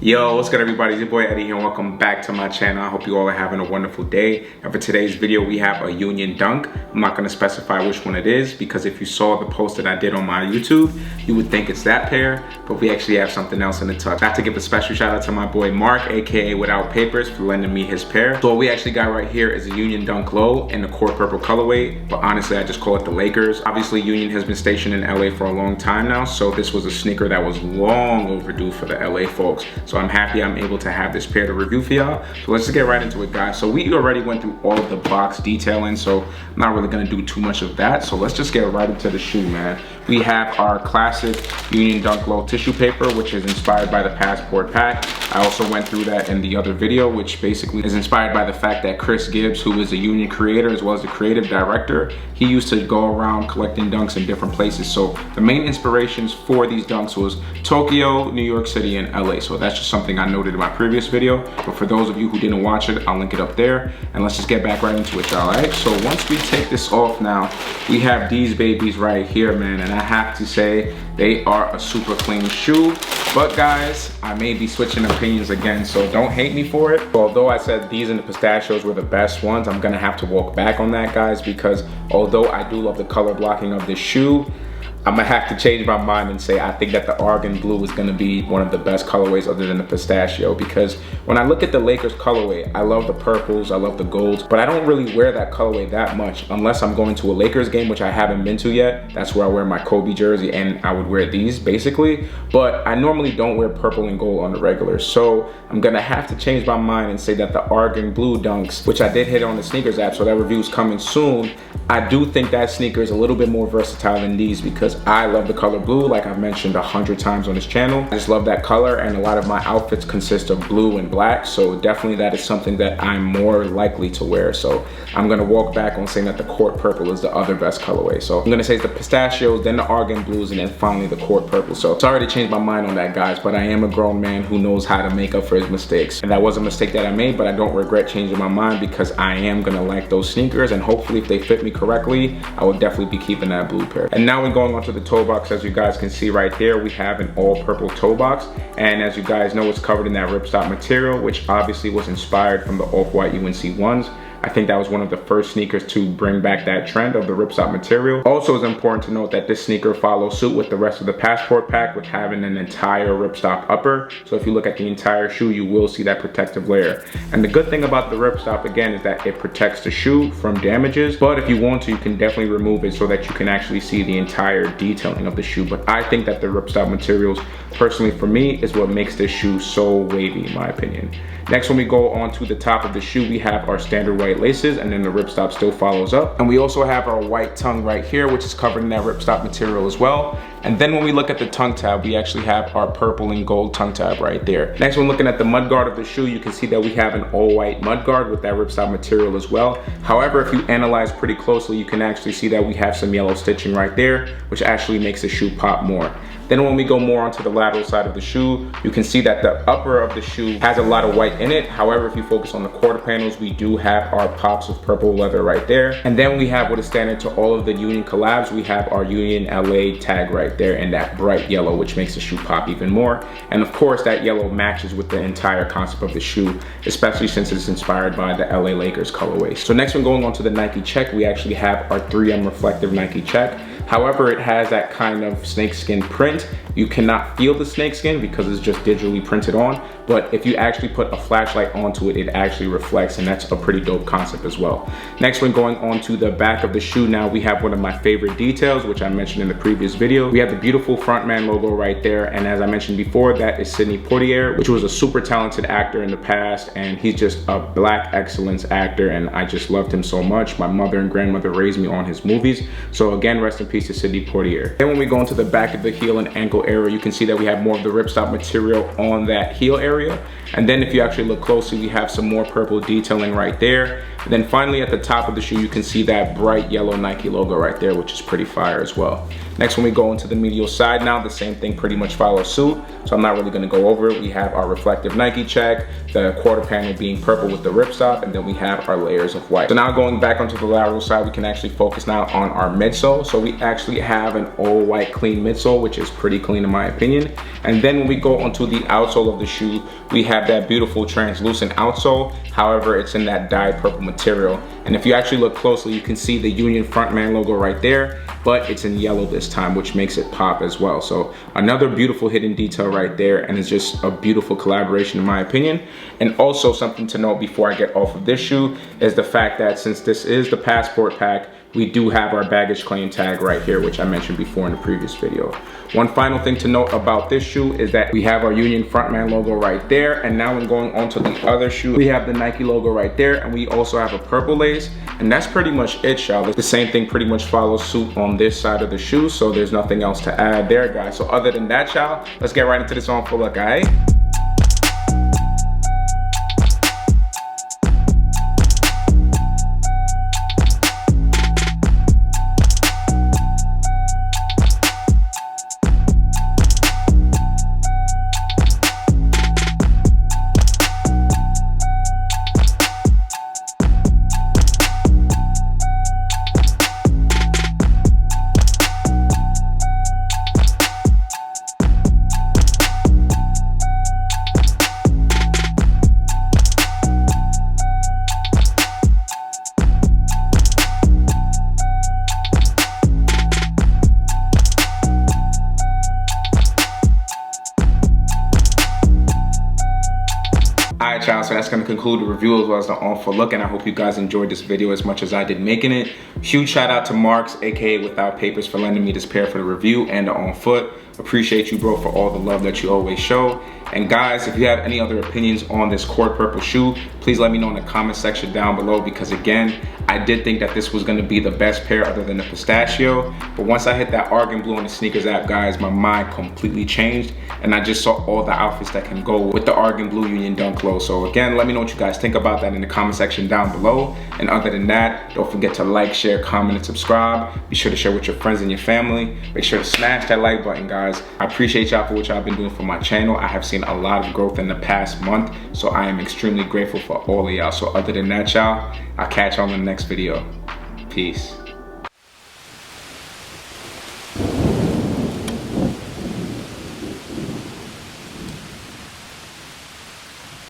Yo, what's good everybody? It's your boy Eddie here and welcome back to my channel. I hope you all are having a wonderful day. And for today's video, we have a Union Dunk. I'm not gonna specify which one it is because if you saw the post that I did on my YouTube, you would think it's that pair, but we actually have something else in the tuck. I have to give a special shout out to my boy Mark, AKA Without Papers, for lending me his pair. So what we actually got right here is a Union Dunk Low in the court purple colorway, but honestly, I just call it the Lakers. Obviously, Union has been stationed in LA for a long time now, so this was a sneaker that was long overdue for the LA folks. So I'm happy I'm able to have this pair to review for y'all. So let's just get right into it, guys. So we already went through all of the box detailing, so I'm not really gonna do too much of that. So let's just get right into the shoe, man. We have our classic Union Dunk Low tissue paper, which is inspired by the Passport pack. I also went through that in the other video, which basically is inspired by the fact that Chris Gibbs, who is a Union creator as well as the creative director, he used to go around collecting dunks in different places. So the main inspirations for these dunks was Tokyo, New York City, and LA. So that's just something I noted in my previous video. But for those of you who didn't watch it, I'll link it up there. And let's just get back right into it, y'all, all right? So once we take this off now, we have these babies right here, man. And I have to say, they are a super clean shoe. But guys, I may be switching opinions again, so don't hate me for it. Although I said these and the Pistachios were the best ones, I'm gonna have to walk back on that, guys, because although I do love the color blocking of this shoe, I'm gonna have to change my mind and say I think that the Argon blue is gonna be one of the best colorways other than the Pistachio, because when I look at the Lakers colorway, I love the purples, I love the golds, but I don't really wear that colorway that much unless I'm going to a Lakers game, which I haven't been to yet. That's where I wear my Kobe jersey and I would wear these basically, but I normally don't wear purple and gold on the regular. So I'm gonna have to change my mind and say that the Argon blue dunks, which I did hit on the sneakers app, so that review is coming soon. I do think that sneaker is a little bit more versatile than these because I love the color blue, like I've mentioned 100 times on this channel. I just love that color, and a lot of my outfits consist of blue and black, so definitely that is something that I'm more likely to wear. So I'm gonna walk back on saying that the court purple is the other best colorway. So I'm gonna say it's the Pistachios, then the Argon blues, and then finally the court purple. So sorry to change my mind on that, guys, but I am a grown man who knows how to make up for his mistakes. And that was a mistake that I made, but I don't regret changing my mind because I am gonna like those sneakers, and hopefully if they fit me correctly, I will definitely be keeping that blue pair. And now we're going on to the toe box. As you guys can see right here, we have an all purple toe box, and as you guys know, it's covered in that ripstop material, which obviously was inspired from the off-white UNC ones. I think that was one of the first sneakers to bring back that trend of the ripstop material. Also, it's important to note that this sneaker follows suit with the rest of the Passport pack with having an entire ripstop upper. So if you look at the entire shoe, you will see that protective layer. And the good thing about the ripstop, again, is that it protects the shoe from damages. But if you want to, you can definitely remove it so that you can actually see the entire detailing of the shoe. But I think that the ripstop materials, personally for me, is what makes this shoe so wavy, in my opinion. Next, when we go on to the top of the shoe, we have our standard white laces, and then the ripstop still follows up. And we also have our white tongue right here, which is covered in that ripstop material as well. And then when we look at the tongue tab, we actually have our purple and gold tongue tab right there. Next, when looking at the mud guard of the shoe, you can see that we have an all white mud guard with that ripstop material as well. However, if you analyze pretty closely, you can actually see that we have some yellow stitching right there, which actually makes the shoe pop more. Then when we go more onto the lateral side of the shoe, you can see that the upper of the shoe has a lot of white in it. However, if you focus on the quarter panels, we do have our pops of purple leather right there. And then we have what is standard to all of the Union collabs. We have our Union LA tag right there in that bright yellow, which makes the shoe pop even more. And of course, that yellow matches with the entire concept of the shoe, especially since it's inspired by the LA Lakers colorway. So next, when going on to the Nike check, we actually have our 3M reflective Nike check. However, it has that kind of snakeskin print. You cannot feel the snakeskin because it's just digitally printed on, but if you actually put a flashlight onto it, it actually reflects, and that's a pretty dope concept as well. Next, when going on to the back of the shoe, now we have one of my favorite details, which I mentioned in the previous video. We have the beautiful frontman logo right there, and as I mentioned before, that is Sidney Poitier, which was a super talented actor in the past, and he's just a black excellence actor, and I just loved him so much. My mother and grandmother raised me on his movies, so again, rest in peace to Sidney Poitier. Then when we go into the back of the heel and ankle area, you can see that we have more of the ripstop material on that heel area. And then if you actually look closely, we have some more purple detailing right there. And then finally at the top of the shoe, you can see that bright yellow Nike logo right there, which is pretty fire as well. Next, when we go into the medial side now, the same thing pretty much follows suit. So I'm not really gonna go over it. We have our reflective Nike check, the quarter panel being purple with the ripstop, and then we have our layers of white. So now going back onto the lateral side, we can actually focus now on our midsole. So we actually have an all white clean midsole, which is pretty clean in my opinion. And then when we go onto the outsole of the shoe, we have that beautiful translucent outsole. However, it's in that dyed purple material. And if you actually look closely, you can see the Union Frontman logo right there, but it's in yellow this time, which makes it pop as well. So another beautiful hidden detail right there, and it's just a beautiful collaboration in my opinion. And also something to note before I get off of this shoe is the fact that since this is the passport pack, we do have our baggage claim tag right here, which I mentioned before in the previous video. One final thing to note about this shoe is that we have our Union Frontman logo right there. And now when going on to the other shoe, we have the Nike logo right there. And we also have a purple lace. And that's pretty much it, y'all. The same thing pretty much follows suit on this side of the shoe. So there's nothing else to add there, guys. So other than that, y'all, let's get right into this on for look, all right? Alright, y'all, so that's going to conclude the review as well as the on for look, and I hope you guys enjoyed this video as much as I did making it. Huge shout out to Marks, aka Without Papers, for lending me this pair for the review and the on foot. Appreciate you, bro, for all the love that you always show. And guys, if you have any other opinions on this Court Purple shoe, please let me know in the comment section down below, because again, I did think that this was going to be the best pair other than the Pistachio, but once I hit that Argon blue on the sneakers app, guys, my mind completely changed, and I just saw all the outfits that can go with the Argon blue Union Dunk low. So again, let me know what you guys think about that in the comment section down below. And other than that, don't forget to like, share, comment, and subscribe. Be sure to share with your friends and your family. Make sure to smash that like button, guys. I appreciate y'all for what y'all been doing for my channel. I have seen a lot of growth in the past month, so I am extremely grateful for all of y'all. So other than that, y'all, I'll catch y'all in the next video. Peace.